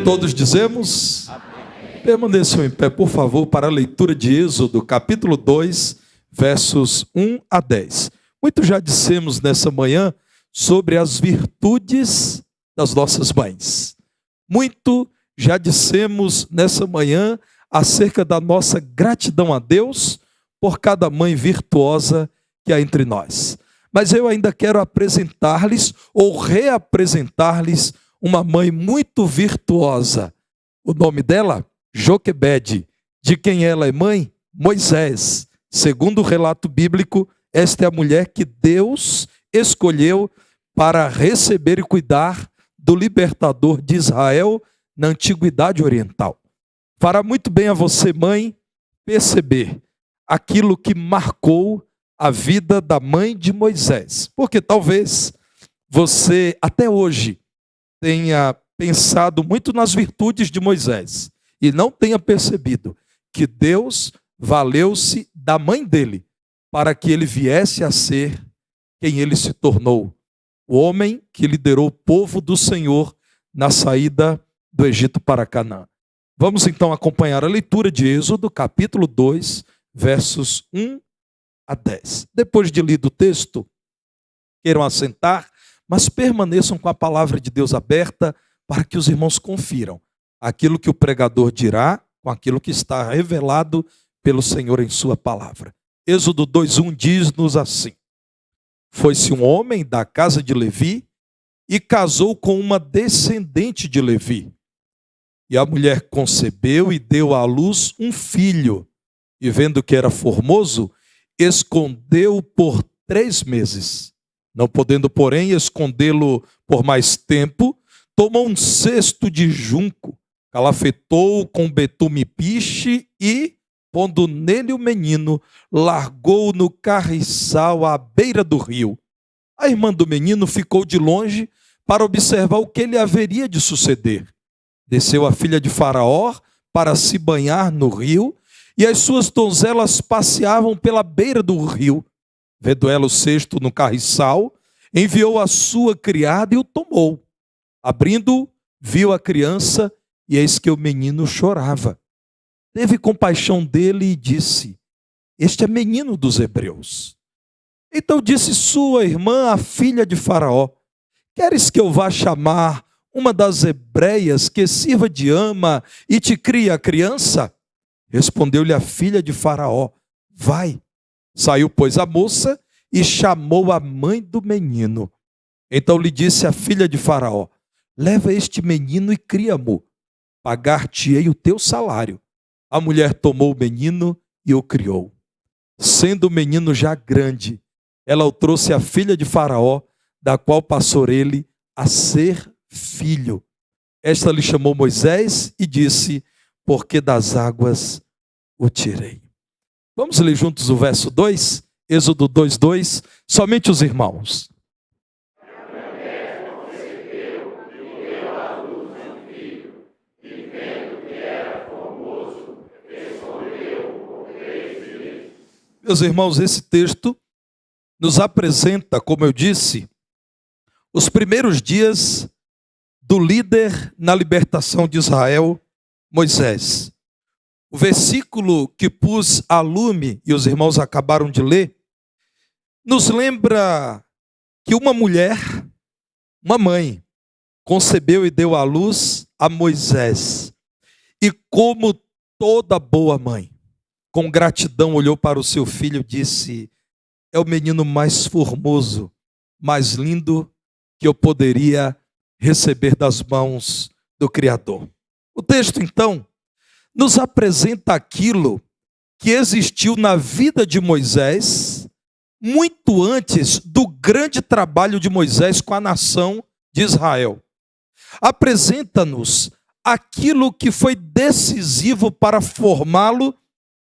Todos dizemos? Amém. Permaneçam em pé, por favor, para a leitura de Êxodo, capítulo 2, versos 1 a 10. Muito já dissemos nessa manhã sobre as virtudes das nossas mães. Muito já dissemos nessa manhã acerca da nossa gratidão a Deus por cada mãe virtuosa que há entre nós. Mas eu ainda quero apresentar-lhes ou reapresentar-lhes uma mãe muito virtuosa. O nome dela? Joquebede. De quem ela é mãe? Moisés. Segundo o relato bíblico, esta é a mulher que Deus escolheu para receber e cuidar do libertador de Israel na antiguidade oriental. Fará muito bem a você, mãe, perceber aquilo que marcou a vida da mãe de Moisés. Porque talvez você até hoje tenha pensado muito nas virtudes de Moisés e não tenha percebido que Deus valeu-se da mãe dele para que ele viesse a ser quem ele se tornou, o homem que liderou o povo do Senhor na saída do Egito para Canaã. Vamos então acompanhar a leitura de Êxodo, capítulo 2, versos 1 a 10. Depois de lido o texto, queiram assentar, mas permaneçam com a palavra de Deus aberta para que os irmãos confiram aquilo que o pregador dirá com aquilo que está revelado pelo Senhor em sua palavra. Êxodo 2:1 diz-nos assim: Foi-se um homem da casa de Levi e casou com uma descendente de Levi. E a mulher concebeu e deu à luz um filho, e vendo que era formoso, escondeu-o por 3 meses. Não podendo, porém, escondê-lo por mais tempo, tomou um cesto de junco, calafetou-o com betume piche e, pondo nele o menino, largou-o no carriçal à beira do rio. A irmã do menino ficou de longe para observar o que lhe haveria de suceder. Desceu a filha de Faraó para se banhar no rio, e as suas donzelas passeavam pela beira do rio. Vendo ela o cesto no carriçal, enviou a sua criada e o tomou. Abrindo, viu a criança, e eis que o menino chorava. Teve compaixão dele e disse: Este é menino dos hebreus. Então disse sua irmã, a filha de Faraó: Queres que eu vá chamar uma das hebreias que sirva de ama e te crie a criança? Respondeu-lhe a filha de Faraó: Vai. Saiu, pois, a moça e chamou a mãe do menino. Então lhe disse a filha de Faraó: Leva este menino e cria-mo, pagar-te-ei o teu salário. A mulher tomou o menino e o criou. Sendo o menino já grande, ela o trouxe à filha de Faraó, da qual passou ele a ser filho. Esta lhe chamou Moisés e disse: Porque das águas o tirei. Vamos ler juntos o verso 2, Êxodo 2:2, somente os irmãos. Meus irmãos, esse texto nos apresenta, como eu disse, os primeiros dias do líder na libertação de Israel, Moisés. O versículo que pus a lume, e os irmãos acabaram de ler, nos lembra que uma mulher, uma mãe, concebeu e deu à luz a Moisés. E como toda boa mãe, com gratidão olhou para o seu filho e disse: É o menino mais formoso, mais lindo que eu poderia receber das mãos do Criador. O texto, então, nos apresenta aquilo que existiu na vida de Moisés muito antes do grande trabalho de Moisés com a nação de Israel. Apresenta-nos aquilo que foi decisivo para formá-lo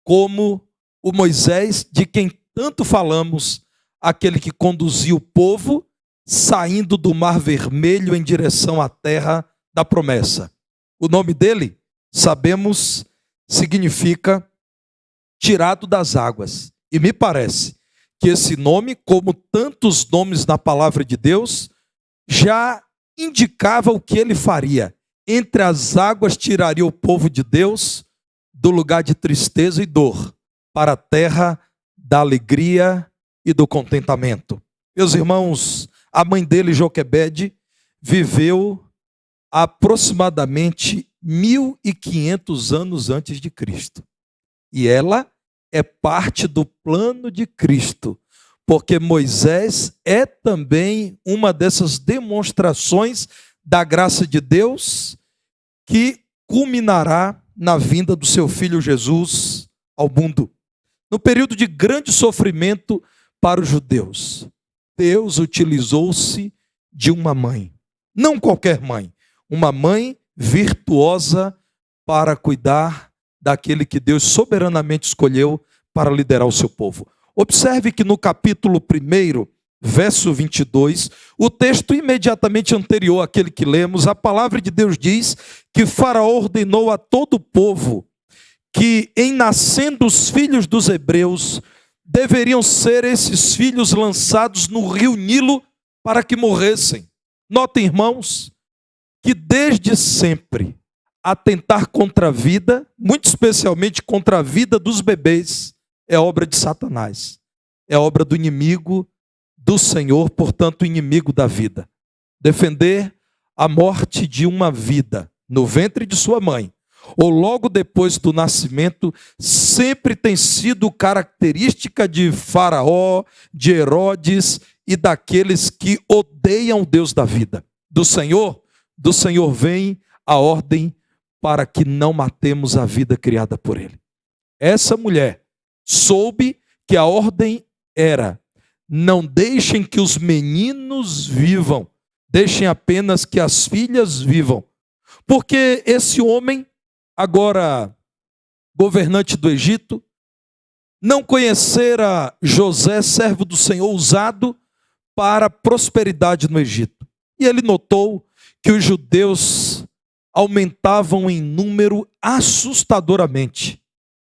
como o Moisés de quem tanto falamos, aquele que conduziu o povo saindo do Mar Vermelho em direção à terra da promessa. O nome dele, sabemos, significa tirado das águas. E me parece que esse nome, como tantos nomes na palavra de Deus, já indicava o que ele faria. entre as águas tiraria o povo de Deus do lugar de tristeza e dor, para a terra da alegria e do contentamento. Meus irmãos, a mãe dele, Joquebede, viveu aproximadamente 1500 anos antes de Cristo. E ela é parte do plano de Cristo, porque Moisés é também uma dessas demonstrações da graça de Deus que culminará na vinda do seu filho Jesus ao mundo. No período de grande sofrimento para os judeus, Deus utilizou-se de uma mãe, não qualquer mãe, uma mãe virtuosa para cuidar daquele que Deus soberanamente escolheu para liderar o seu povo. Observe que no capítulo 1, verso 22, o texto imediatamente anterior àquele que lemos, a palavra de Deus diz que Faraó ordenou a todo o povo que, em nascendo os filhos dos hebreus, deveriam ser esses filhos lançados no rio Nilo para que morressem. Notem, irmãos, que desde sempre atentar contra a vida, muito especialmente contra a vida dos bebês, é obra de Satanás. É obra do inimigo do Senhor, portanto, inimigo da vida. Defender a morte de uma vida no ventre de sua mãe, ou logo depois do nascimento, sempre tem sido característica de Faraó, de Herodes e daqueles que odeiam o Deus da vida. Do Senhor vem a ordem para que não matemos a vida criada por ele. Essa mulher soube que a ordem era: não deixem que os meninos vivam, deixem apenas que as filhas vivam. Porque esse homem, agora governante do Egito, não conhecera José, servo do Senhor, usado para prosperidade no Egito. E ele notou que os judeus aumentavam em número assustadoramente.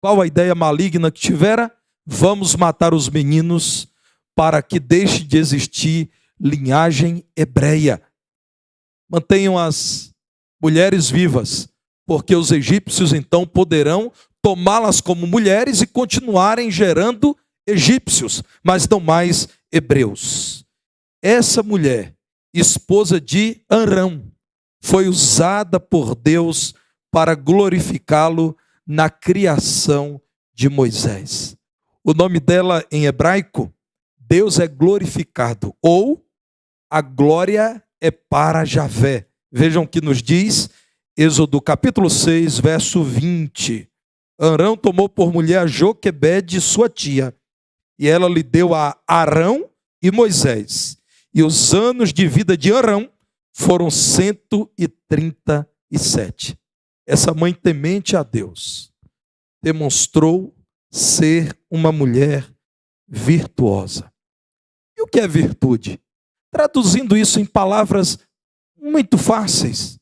Qual a ideia maligna que tivera? Vamos matar os meninos para que deixe de existir linhagem hebreia. Mantenham as mulheres vivas, porque os egípcios então poderão tomá-las como mulheres e continuarem gerando egípcios, mas não mais hebreus. Essa mulher, esposa de Arão, foi usada por Deus para glorificá-lo na criação de Moisés. O nome dela em hebraico, Deus é glorificado, ou a glória é para Javé. Vejam o que nos diz Êxodo capítulo 6, verso 20. Arão tomou por mulher a Joquebede, sua tia, e ela lhe deu a Arão e Moisés. E os anos de vida de Arão foram 137. Essa mãe temente a Deus demonstrou ser uma mulher virtuosa. E o que é virtude? Traduzindo isso em palavras muito fáceis,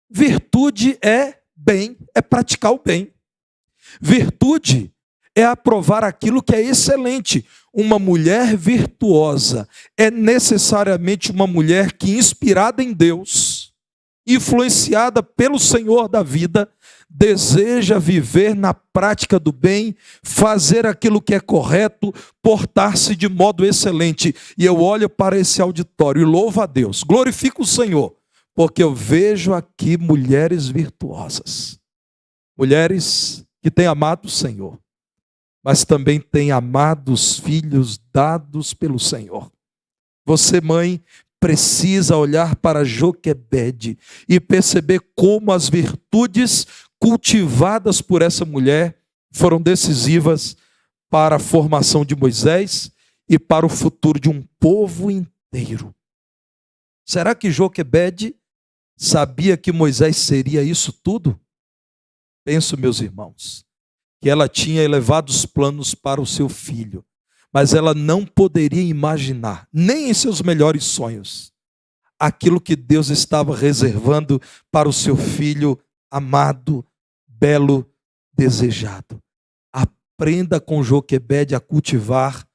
virtude é bem, é praticar o bem. Virtude é aprovar aquilo que é excelente. Uma mulher virtuosa é necessariamente uma mulher que, inspirada em Deus, influenciada pelo Senhor da vida, deseja viver na prática do bem, fazer aquilo que é correto, portar-se de modo excelente. E eu olho para esse auditório e louvo a Deus, glorifico o Senhor, porque eu vejo aqui mulheres virtuosas, mulheres que têm amado o Senhor, mas também têm amado os filhos dados pelo Senhor. Você, mãe, precisa olhar para Joquebede e perceber como as virtudes cultivadas por essa mulher foram decisivas para a formação de Moisés e para o futuro de um povo inteiro. Será que Joquebede sabia que Moisés seria isso tudo? Penso, meus irmãos, que ela tinha elevados planos para o seu filho, mas ela não poderia imaginar, nem em seus melhores sonhos, aquilo que Deus estava reservando para o seu filho amado, belo, desejado. Aprenda com Joquebede a cultivar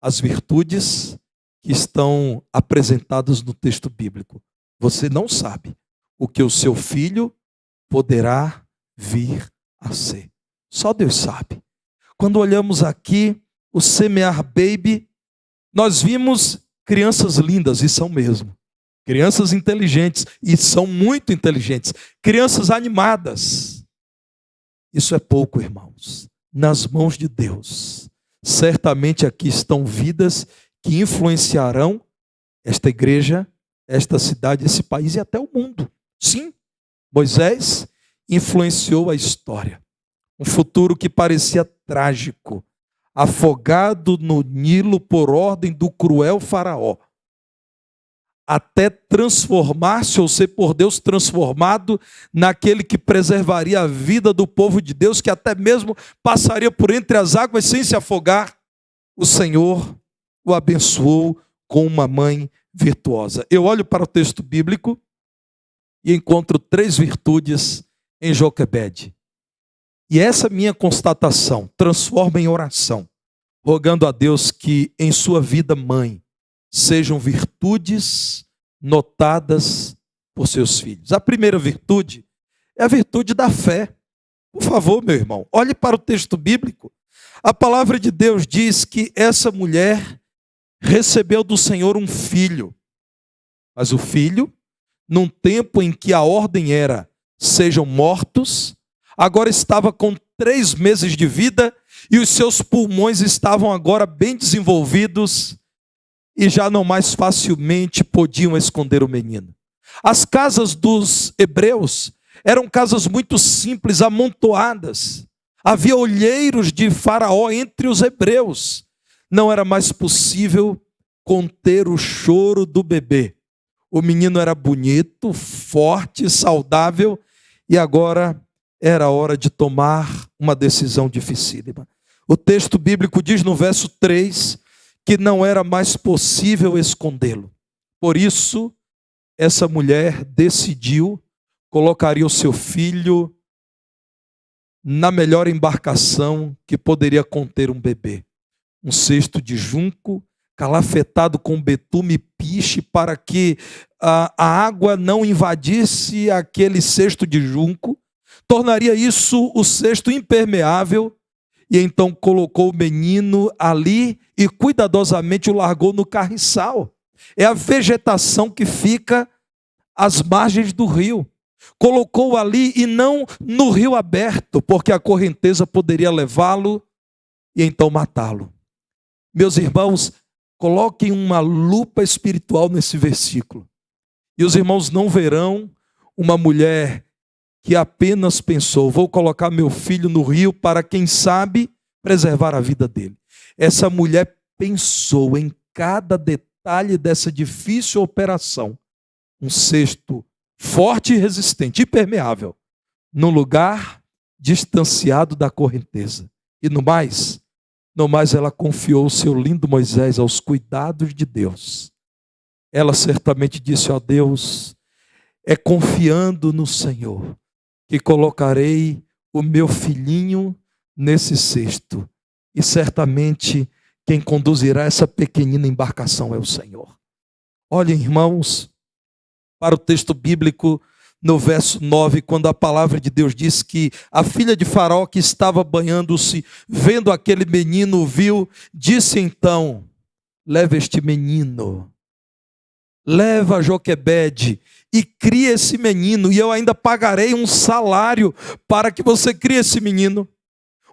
as virtudes que estão apresentadas no texto bíblico. Você não sabe o que o seu filho poderá vir a ser. Só Deus sabe. Quando olhamos aqui o semear baby, nós vimos crianças lindas, e são mesmo. Crianças inteligentes, e são muito inteligentes. Crianças animadas. Isso é pouco, irmãos. Nas mãos de Deus. Certamente aqui estão vidas que influenciarão esta igreja, esta cidade, esse país e até o mundo. Sim, Moisés influenciou a história. Um futuro que parecia trágico, afogado no Nilo por ordem do cruel faraó, até transformar-se ou ser por Deus transformado naquele que preservaria a vida do povo de Deus, que até mesmo passaria por entre as águas sem se afogar. O Senhor o abençoou com uma mãe virtuosa. Eu olho para o texto bíblico e encontro 3 virtudes em Joquebede. E essa minha constatação transforma em oração, rogando a Deus que em sua vida mãe sejam virtudes notadas por seus filhos. A primeira virtude é a virtude da fé. Por favor, meu irmão, olhe para o texto bíblico. A palavra de Deus diz que essa mulher recebeu do Senhor um filho. Mas o filho, num tempo em que a ordem era sejam mortos, agora estava com 3 meses de vida e os seus pulmões estavam agora bem desenvolvidos e já não mais facilmente podiam esconder o menino. As casas dos hebreus eram casas muito simples, amontoadas. Havia olheiros de Faraó entre os hebreus. Não era mais possível conter o choro do bebê. O menino era bonito, forte, saudável e agora era hora de tomar uma decisão dificílima. O texto bíblico diz no verso 3 que não era mais possível escondê-lo. Por isso, essa mulher decidiu colocaria o seu filho na melhor embarcação que poderia conter um bebê. Um cesto de junco, calafetado com betume e piche, para que a água não invadisse aquele cesto de junco, tornaria isso o cesto impermeável, e então colocou o menino ali e cuidadosamente o largou no carriçal. É a vegetação que fica às margens do rio. Colocou ali e não no rio aberto, porque a correnteza poderia levá-lo e então matá-lo. Meus irmãos, coloquem uma lupa espiritual nesse versículo. E os irmãos não verão uma mulher que apenas pensou, vou colocar meu filho no rio para, quem sabe, preservar a vida dele. Essa mulher pensou em cada detalhe dessa difícil operação. Um cesto forte e resistente, impermeável, num lugar distanciado da correnteza. E no mais ela confiou o seu lindo Moisés aos cuidados de Deus. Ela certamente disse, ó Deus, é confiando no Senhor que colocarei o meu filhinho nesse cesto. E certamente quem conduzirá essa pequenina embarcação é o Senhor. Olhem, irmãos, para o texto bíblico no verso 9, quando a palavra de Deus diz que a filha de Faraó que estava banhando-se, vendo aquele menino, viu, disse então, leva este menino, leva Joquebede e cria esse menino, e eu ainda pagarei um salário para que você crie esse menino.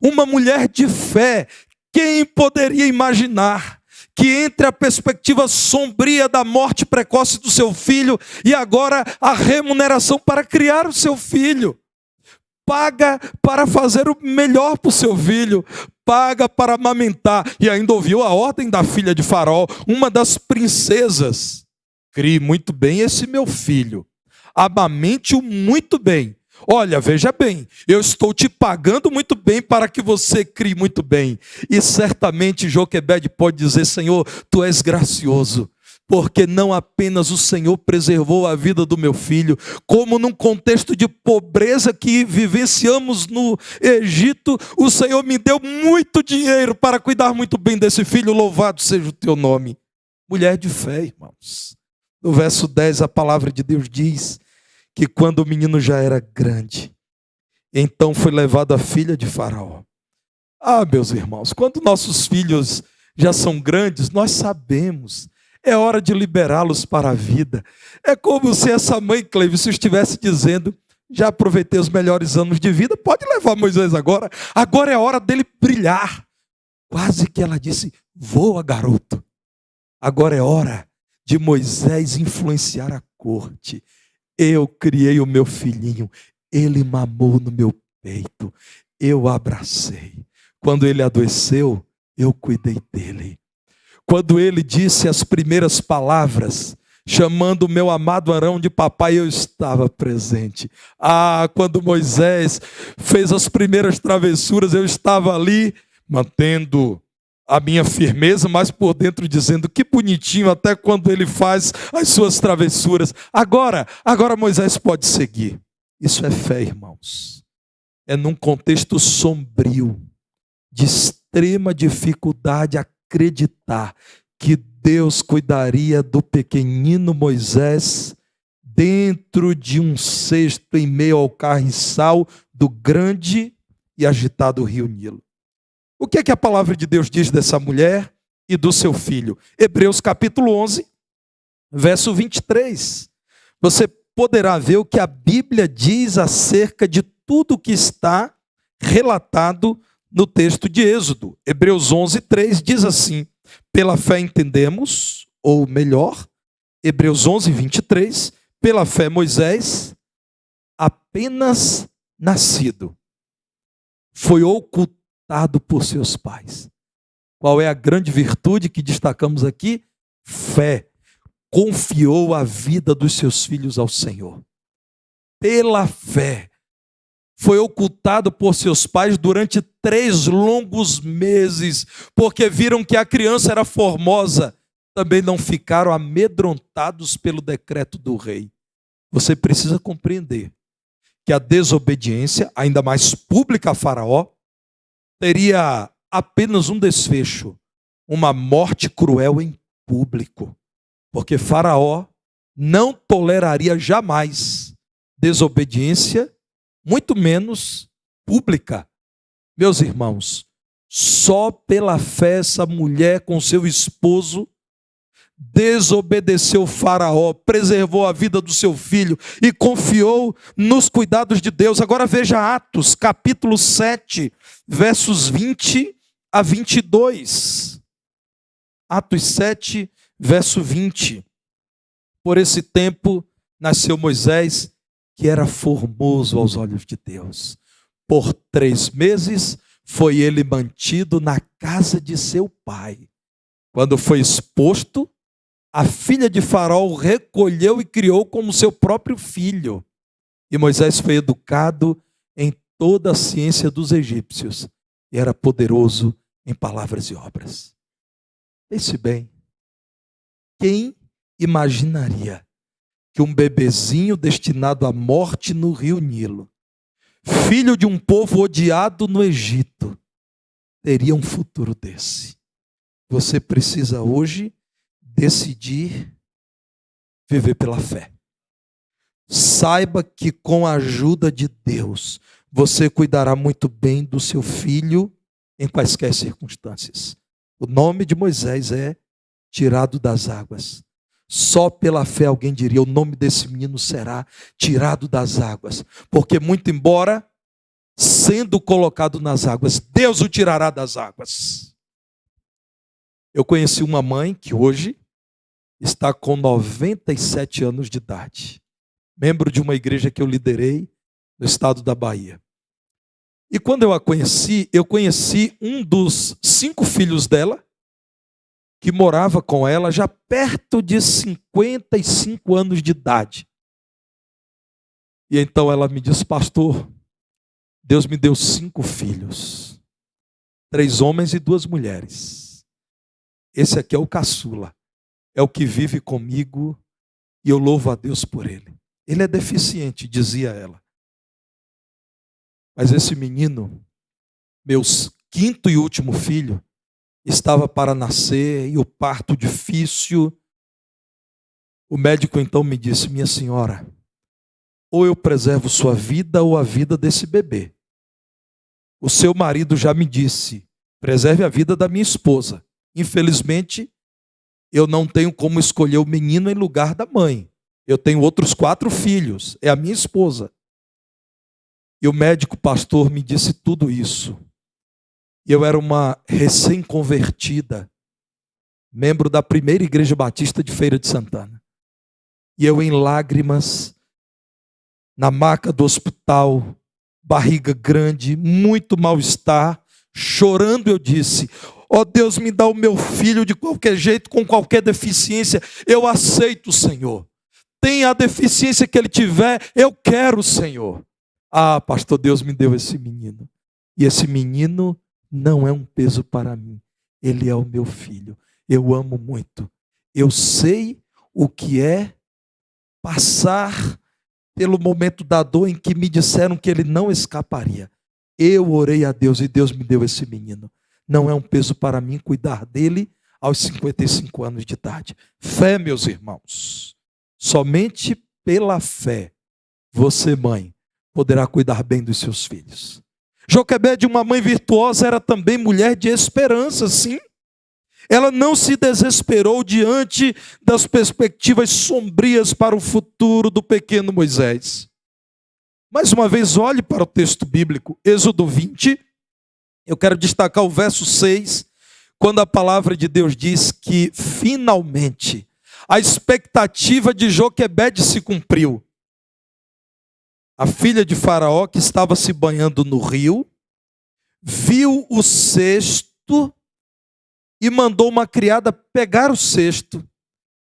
Uma mulher de fé, quem poderia imaginar que entre a perspectiva sombria da morte precoce do seu filho e agora a remuneração para criar o seu filho, paga para fazer o melhor para o seu filho, paga para amamentar, e ainda ouviu a ordem da filha de Faraó, uma das princesas, crie muito bem esse meu filho, amamente-o muito bem. Olha, veja bem, eu estou te pagando muito bem para que você crie muito bem. E certamente Joquebede pode dizer, Senhor, tu és gracioso, porque não apenas o Senhor preservou a vida do meu filho, como num contexto de pobreza que vivenciamos no Egito, o Senhor me deu muito dinheiro para cuidar muito bem desse filho, louvado seja o teu nome. Mulher de fé, irmãos. No verso 10 a palavra de Deus diz que quando o menino já era grande, então foi levado a filha de Faraó. Ah, meus irmãos, quando nossos filhos já são grandes, nós sabemos, é hora de liberá-los para a vida. É como se essa mãe Cleves estivesse dizendo: já aproveitei os melhores anos de vida, pode levar Moisés agora é a hora dele brilhar. Quase que ela disse: voa, garoto. Agora é hora de Moisés influenciar a corte. Eu criei o meu filhinho, ele mamou no meu peito, eu abracei. Quando ele adoeceu, eu cuidei dele. Quando ele disse as primeiras palavras, chamando o meu amado Arão de papai, eu estava presente. Ah, quando Moisés fez as primeiras travessuras, eu estava ali, mantendo a minha firmeza, mas por dentro dizendo: que bonitinho, até quando ele faz as suas travessuras. Agora Moisés pode seguir. Isso é fé, irmãos. É num contexto sombrio, de extrema dificuldade, acreditar que Deus cuidaria do pequenino Moisés dentro de um cesto em meio ao carriçal do grande e agitado rio Nilo. O que é que a palavra de Deus diz dessa mulher e do seu filho? Hebreus capítulo 11, verso 23. Você poderá ver o que a Bíblia diz acerca de tudo que está relatado no texto de Êxodo. Hebreus 11, 3 diz assim: pela fé entendemos, ou melhor, Hebreus 11, 23, pela fé Moisés, apenas nascido, foi ocultado por seus pais. Qual é a grande virtude que destacamos aqui? Fé. Confiou a vida dos seus filhos ao Senhor. Pela fé. Foi ocultado por seus pais durante 3 longos meses, porque viram que a criança era formosa. Também não ficaram amedrontados pelo decreto do rei. Você precisa compreender que a desobediência, ainda mais pública a Faraó, teria apenas um desfecho: uma morte cruel em público. Porque Faraó não toleraria jamais desobediência, muito menos pública. Meus irmãos, só pela fé essa mulher com seu esposo desobedeceu Faraó, preservou a vida do seu filho e confiou nos cuidados de Deus. Agora veja Atos, capítulo 7, versos 20 a 22. Atos 7, verso 20. Por esse tempo nasceu Moisés, que era formoso aos olhos de Deus. Por 3 meses foi ele mantido na casa de seu pai. Quando foi exposto, a filha de Faraó o recolheu e criou como seu próprio filho. E Moisés foi educado em toda a ciência dos egípcios e era poderoso em palavras e obras. Pense bem, quem imaginaria que um bebezinho destinado à morte no rio Nilo, filho de um povo odiado no Egito, teria um futuro desse? Você precisa hoje decidir viver pela fé. Saiba que com a ajuda de Deus, você cuidará muito bem do seu filho em quaisquer circunstâncias. O nome de Moisés é tirado das águas. Só pela fé alguém diria: o nome desse menino será tirado das águas. Porque muito embora sendo colocado nas águas, Deus o tirará das águas. Eu conheci uma mãe que hoje está com 97 anos de idade. Membro de uma igreja que eu liderei no estado da Bahia. E quando eu a conheci, eu conheci um dos 5 filhos dela, que morava com ela já perto de 55 anos de idade. E então ela me disse: pastor, Deus me deu 5 filhos. 3 homens e 2 mulheres. Esse aqui é o caçula. É o que vive comigo e eu louvo a Deus por ele. Ele é deficiente, dizia ela. Mas esse menino, meu 5º e último filho, estava para nascer e o parto difícil. O médico então me disse: minha senhora, ou eu preservo sua vida ou a vida desse bebê. O seu marido já me disse, preserve a vida da minha esposa. Infelizmente, eu não tenho como escolher o menino em lugar da mãe. Eu tenho outros 4 filhos, é a minha esposa. E o médico pastor me disse tudo isso. Eu era uma recém-convertida, membro da primeira igreja batista de Feira de Santana. E eu em lágrimas, na maca do hospital, barriga grande, muito mal-estar, chorando eu disse, ó Deus, me dá o meu filho de qualquer jeito, com qualquer deficiência, eu aceito, Senhor. Tenha a deficiência que ele tiver, eu quero, Senhor. Ah, pastor, Deus me deu esse menino. E esse menino não é um peso para mim. Ele é o meu filho. Eu amo muito. Eu sei o que é passar pelo momento da dor em que me disseram que ele não escaparia. Eu orei a Deus e Deus me deu esse menino. Não é um peso para mim cuidar dele aos 55 anos de idade. Fé, meus irmãos. Somente pela fé, você, mãe, poderá cuidar bem dos seus filhos. Joquebede, uma mãe virtuosa, era também mulher de esperança, sim. Ela não se desesperou diante das perspectivas sombrias para o futuro do pequeno Moisés. Mais uma vez, olhe para o texto bíblico, Êxodo 20. Eu quero destacar o verso 6, quando a palavra de Deus diz que, finalmente, a expectativa de Joquebede se cumpriu. A filha de Faraó, que estava se banhando no rio, viu o cesto e mandou uma criada pegar o cesto.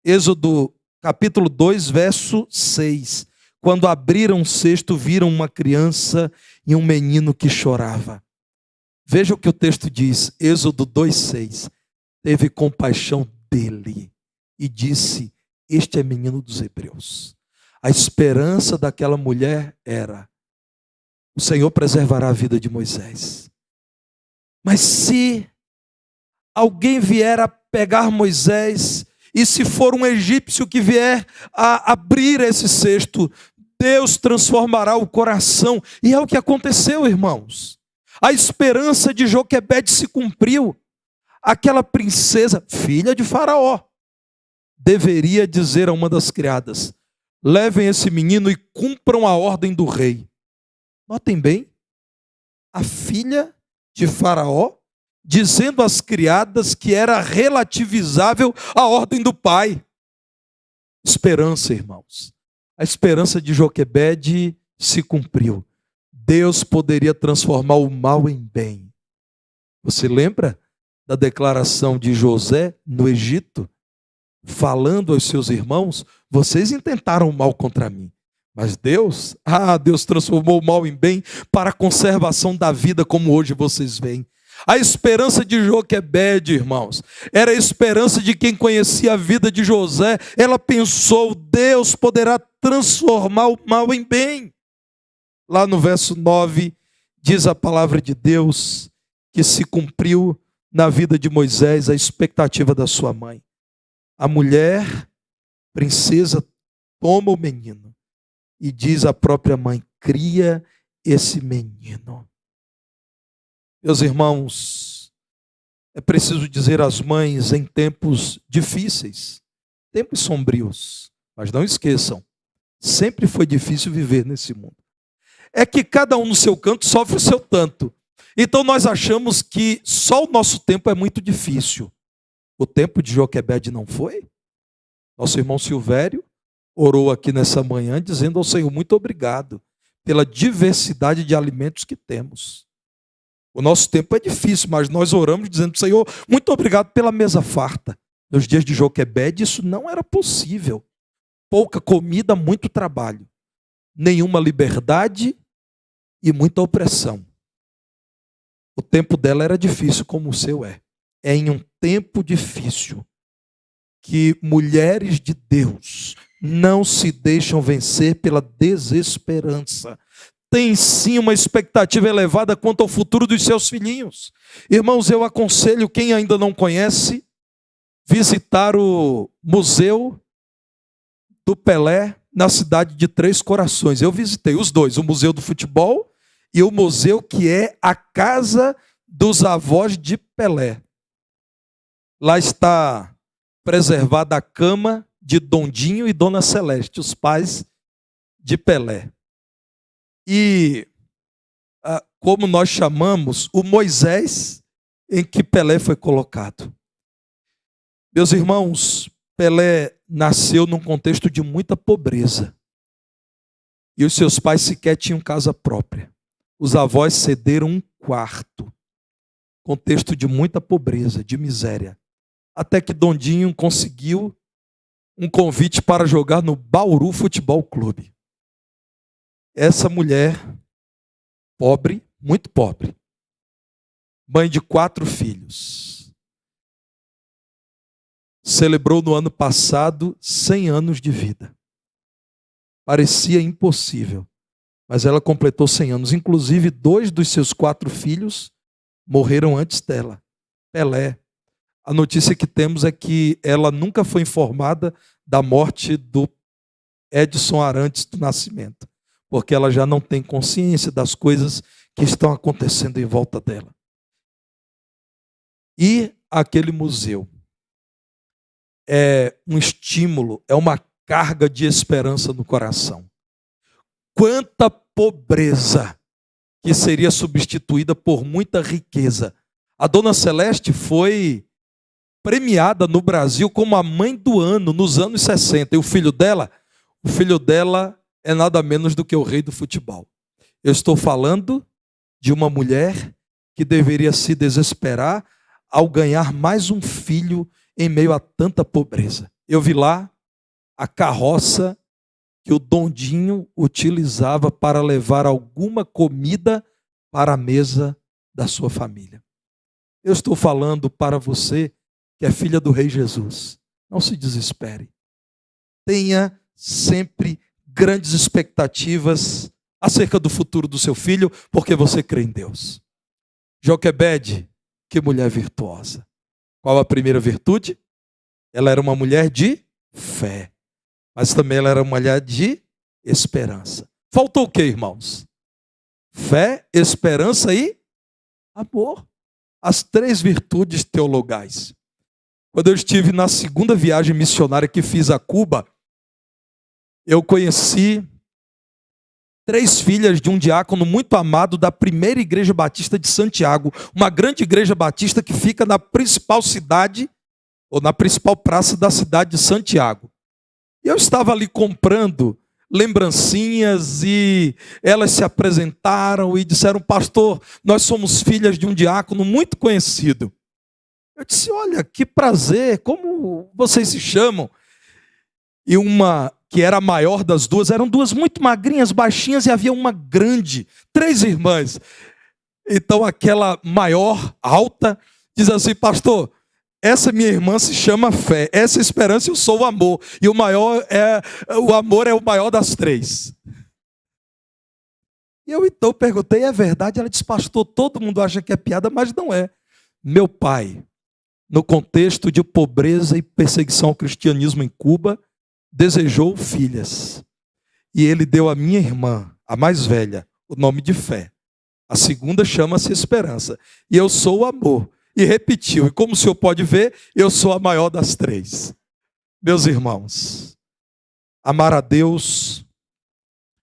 Êxodo capítulo 2, verso 6. Quando abriram o cesto, viram uma criança e um menino que chorava. Veja o que o texto diz, Êxodo 2, 6. Teve compaixão dele e disse, este é menino dos hebreus. A esperança daquela mulher era, o Senhor preservará a vida de Moisés. Mas se alguém vier a pegar Moisés, e se for um egípcio que vier a abrir esse cesto, Deus transformará o coração. E é o que aconteceu, irmãos. A esperança de Joquebede se cumpriu. Aquela princesa, filha de Faraó, deveria dizer a uma das criadas, levem esse menino e cumpram a ordem do rei. Notem bem, a filha de Faraó dizendo às criadas que era relativizável a ordem do pai. Esperança, irmãos. A esperança de Joquebede se cumpriu. Deus poderia transformar o mal em bem. Você lembra da declaração de José no Egito? Falando aos seus irmãos, vocês intentaram o mal contra mim. Mas Deus transformou o mal em bem para a conservação da vida, como hoje vocês veem. A esperança de Joquebede, irmãos, era a esperança de quem conhecia a vida de José. Ela pensou, Deus poderá transformar o mal em bem. Lá no verso 9, diz a palavra de Deus que se cumpriu na vida de Moisés a expectativa da sua mãe. A mulher, princesa, toma o menino e diz à própria mãe, cria esse menino. Meus irmãos, é preciso dizer às mães em tempos difíceis, tempos sombrios, mas não esqueçam, sempre foi difícil viver nesse mundo. É que cada um no seu canto sofre o seu tanto. Então nós achamos que só o nosso tempo é muito difícil. O tempo de Joquebede não foi? Nosso irmão Silvério orou aqui nessa manhã dizendo ao Senhor, muito obrigado pela diversidade de alimentos que temos. O nosso tempo é difícil, mas nós oramos dizendo, Senhor, muito obrigado pela mesa farta. Nos dias de Joquebede isso não era possível. Pouca comida, muito trabalho. Nenhuma liberdade e muita opressão. O tempo dela era difícil como o seu é. É em um tempo difícil que mulheres de Deus não se deixam vencer pela desesperança. Tem sim uma expectativa elevada quanto ao futuro dos seus filhinhos. Irmãos, eu aconselho quem ainda não conhece, visitar o Museu do Pelé na cidade de Três Corações. Eu visitei os dois, o Museu do Futebol e o museu que é a casa dos avós de Pelé. Lá está preservada a cama de Dondinho e Dona Celeste, os pais de Pelé. E como nós chamamos, o Moisés em que Pelé foi colocado. Meus irmãos, Pelé nasceu num contexto de muita pobreza. E os seus pais sequer tinham casa própria. Os avós cederam um quarto. Contexto de muita pobreza, de miséria. Até que Dondinho conseguiu um convite para jogar no Bauru Futebol Clube. Essa mulher, pobre, muito pobre, mãe de 4 filhos, celebrou no ano passado 100 anos de vida. Parecia impossível, mas ela completou 100 anos. Inclusive, 2 dos seus 4 filhos morreram antes dela. Pelé. A notícia que temos é que ela nunca foi informada da morte do Edson Arantes do Nascimento, porque ela já não tem consciência das coisas que estão acontecendo em volta dela. E aquele museu é um estímulo, é uma carga de esperança no coração. Quanta pobreza que seria substituída por muita riqueza. A Dona Celeste foi premiada no Brasil como a mãe do ano nos anos 60. E o filho dela é nada menos do que o rei do futebol. Eu estou falando de uma mulher que deveria se desesperar ao ganhar mais um filho em meio a tanta pobreza. Eu vi lá a carroça que o Dondinho utilizava para levar alguma comida para a mesa da sua família. Eu estou falando para você que é filha do Rei Jesus. Não se desespere. Tenha sempre grandes expectativas acerca do futuro do seu filho, porque você crê em Deus. Joquebede, que mulher virtuosa. Qual a primeira virtude? Ela era uma mulher de fé, mas também ela era uma mulher de esperança. Faltou o quê, irmãos? Fé, esperança e amor. As 3 virtudes teologais. Quando eu estive na segunda viagem missionária que fiz a Cuba, eu conheci 3 filhas de um diácono muito amado da primeira igreja batista de Santiago, uma grande igreja batista que fica na principal cidade, ou na principal praça da cidade de Santiago. E eu estava ali comprando lembrancinhas e elas se apresentaram e disseram: pastor, nós somos filhas de um diácono muito conhecido. Eu disse: olha, que prazer, como vocês se chamam? E uma que era a maior das duas, eram 2 muito magrinhas, baixinhas, e havia uma grande, 3 irmãs. Então aquela maior, alta, diz assim: pastor, essa minha irmã se chama fé, essa esperança eu sou o amor, e o amor é o maior das 3. E eu então perguntei: é verdade? Ela disse: pastor, todo mundo acha que é piada, mas não é. Meu pai, no contexto de pobreza e perseguição ao cristianismo em Cuba, desejou filhas. E ele deu à minha irmã, a mais velha, o nome de fé. A segunda chama-se esperança. E eu sou o amor. E repetiu. E como o senhor pode ver, eu sou a maior das 3. Meus irmãos, amar a Deus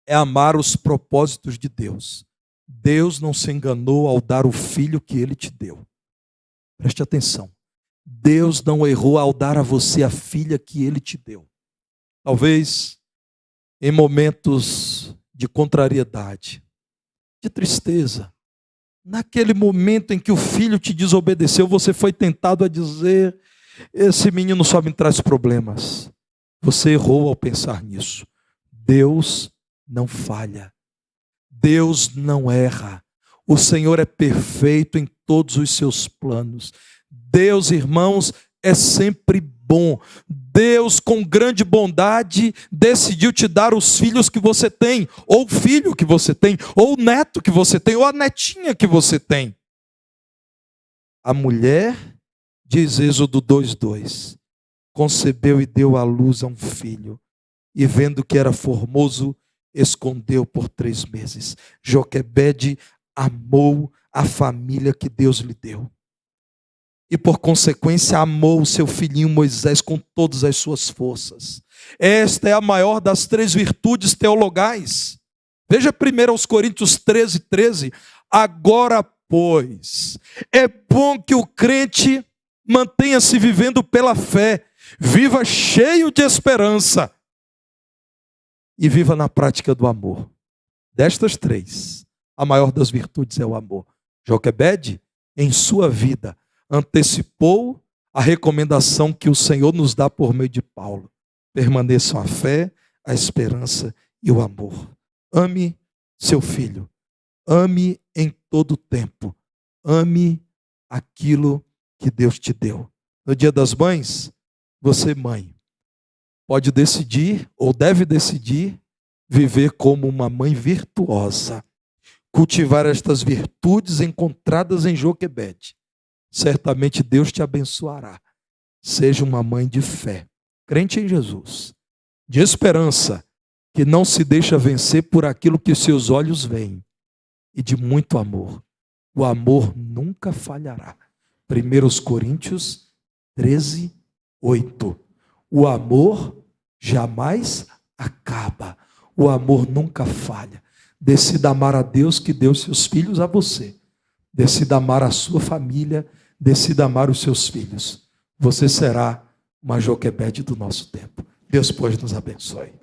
é amar os propósitos de Deus. Deus não se enganou ao dar o filho que ele te deu. Preste atenção. Deus não errou ao dar a você a filha que ele te deu. Talvez em momentos de contrariedade, de tristeza, naquele momento em que o filho te desobedeceu, você foi tentado a dizer: esse menino só me traz problemas. Você errou ao pensar nisso. Deus não falha. Deus não erra. O Senhor é perfeito em todos os seus planos. Deus, irmãos, é sempre bom. Deus, com grande bondade, decidiu te dar os filhos que você tem, ou o filho que você tem, ou o neto que você tem, ou a netinha que você tem. A mulher, diz Êxodo 2:2, concebeu e deu à luz a um filho. e vendo que era formoso, escondeu por 3 meses. Joquebede amou a família que Deus lhe deu. E por consequência amou o seu filhinho Moisés com todas as suas forças. Esta é a maior das 3 virtudes teologais. Veja 1 Coríntios 13, 13. Agora, pois, é bom que o crente mantenha-se vivendo pela fé, viva cheio de esperança e viva na prática do amor. Destas 3, a maior das virtudes é o amor. Joquebede, em sua vida, antecipou a recomendação que o Senhor nos dá por meio de Paulo. Permaneçam a fé, a esperança e o amor. Ame seu filho. Ame em todo tempo. Ame aquilo que Deus te deu. No Dia das Mães, você, mãe, pode decidir ou deve decidir viver como uma mãe virtuosa. Cultivar estas virtudes encontradas em Joquebede. Certamente Deus te abençoará. Seja uma mãe de fé, crente em Jesus, de esperança, que não se deixa vencer por aquilo que seus olhos veem, e de muito amor. O amor nunca falhará. 1 Coríntios 13, 8. O amor jamais acaba. O amor nunca falha. Decida amar a Deus que deu seus filhos a você. Decida amar a sua família. Decida amar os seus filhos. Você será uma Joquebede do nosso tempo. Deus, pois, nos abençoe.